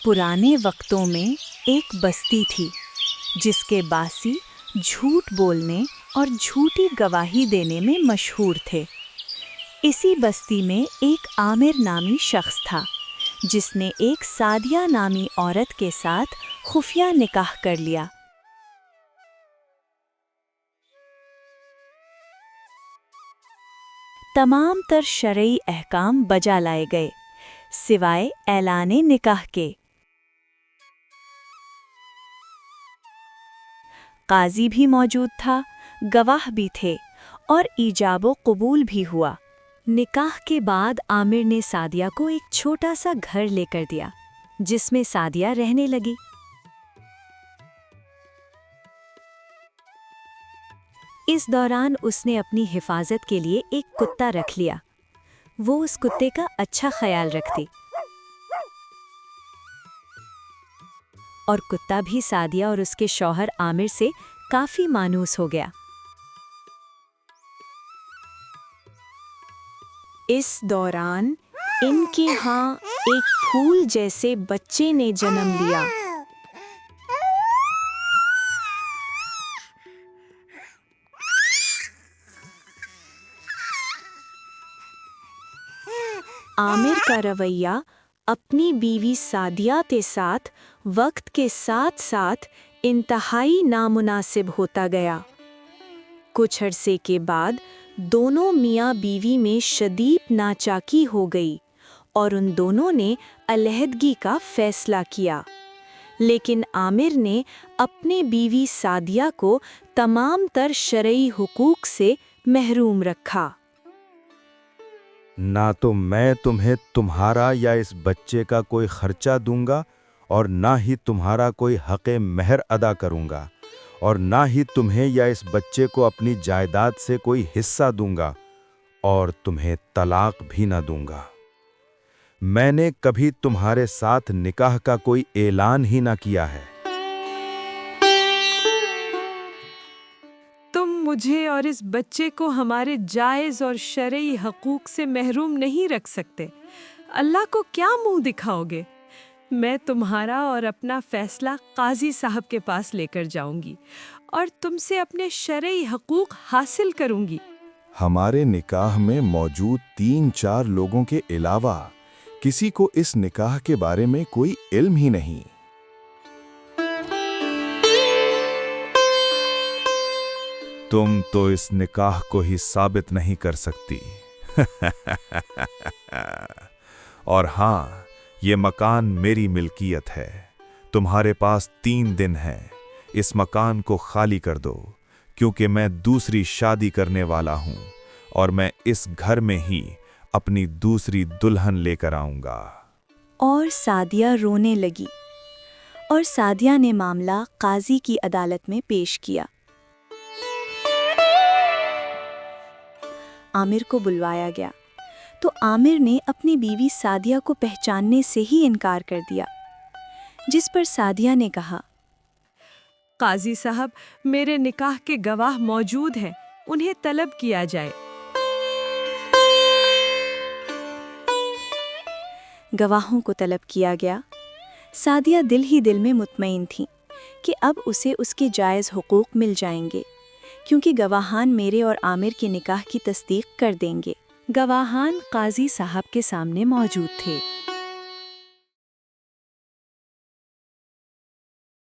पुराने वक्तों में एक बस्ती थी जिसके बासी झूठ बोलने और झूठी गवाही देने में मशहूर थे। इसी बस्ती में एक आमिर नामी शख्स था जिसने एक सादिया नामी औरत के साथ खुफिया निकाह कर लिया। तमाम तर शरई अहकाम बजा लाए गए सिवाय ऐलाने निकाह के। काजी भी मौजूद था, गवाह भी थे और ईजाबो कबूल भी हुआ। निकाह के बाद आमिर ने सादिया को एक छोटा सा घर लेकर दिया जिसमें सादिया रहने लगी। इस दौरान उसने अपनी हिफाजत के लिए एक कुत्ता रख लिया। वो उस कुत्ते का अच्छा ख्याल रखती और कुत्ता भी सादिया और उसके शौहर आमिर से काफी मानूस हो गया। इस दौरान इनके यहाँ एक फूल जैसे बच्चे ने जन्म लिया। आमिर का रवैया अपनी बीवी सादिया के साथ वक्त के साथ साथ इंतहाई नामुनासिब होता गया। कुछ अरसे के बाद दोनों मियाँ बीवी में शदीद नाचाकी हो गई और उन दोनों ने अलहदगी का फैसला किया। लेकिन आमिर ने अपने बीवी सादिया को तमाम तर शरई हुकूक से महरूम रखा। ना तो मैं तुम्हें तुम्हारा या इस बच्चे का कोई खर्चा दूंगा और ना ही तुम्हारा कोई हक़े महर अदा करूंगा और ना ही तुम्हें या इस बच्चे को अपनी जायदाद से कोई हिस्सा दूंगा और तुम्हें तलाक भी ना दूंगा। मैंने कभी तुम्हारे साथ निकाह का कोई ऐलान ही ना किया है। तुम मुझे और इस बच्चे को हमारे जायज़ और शरई हकूक से महरूम नहीं रख सकते। अल्लाह को क्या मुंह दिखाओगे? मैं तुम्हारा और अपना फैसला काजी साहब के पास लेकर जाऊंगी और तुमसे अपने शरई हकूक हासिल करूंगी। हमारे निकाह में मौजूद 3-4 लोगों के अलावा किसी को इस निकाह के बारे में कोई इल्म ही नहीं। तुम तो इस निकाह को ही साबित नहीं कर सकती। और हाँ, ये मकान मेरी मिल्कियत है। तुम्हारे पास 3 दिन हैं। इस मकान को खाली कर दो क्योंकि मैं दूसरी शादी करने वाला हूँ और मैं इस घर में ही अपनी दूसरी दुल्हन लेकर आऊंगा। और सादिया रोने लगी और सादिया ने मामला काजी की अदालत में पेश किया। आमिर को बुलवाया गया तो आमिर ने अपनी बीवी सादिया को पहचानने से ही इनकार कर दिया, जिस पर सादिया ने कहा, काजी साहब, मेरे निकाह के गवाह मौजूद हैं, उन्हें तलब किया जाए। गवाहों को तलब किया गया। सादिया दिल ही दिल में मुतमईन थी कि अब उसे उसके जायज़ हुकूक मिल जाएंगे क्योंकि गवाहान मेरे और आमिर के निकाह की तस्दीक कर देंगे। गवाहान काजी साहब के सामने मौजूद थे।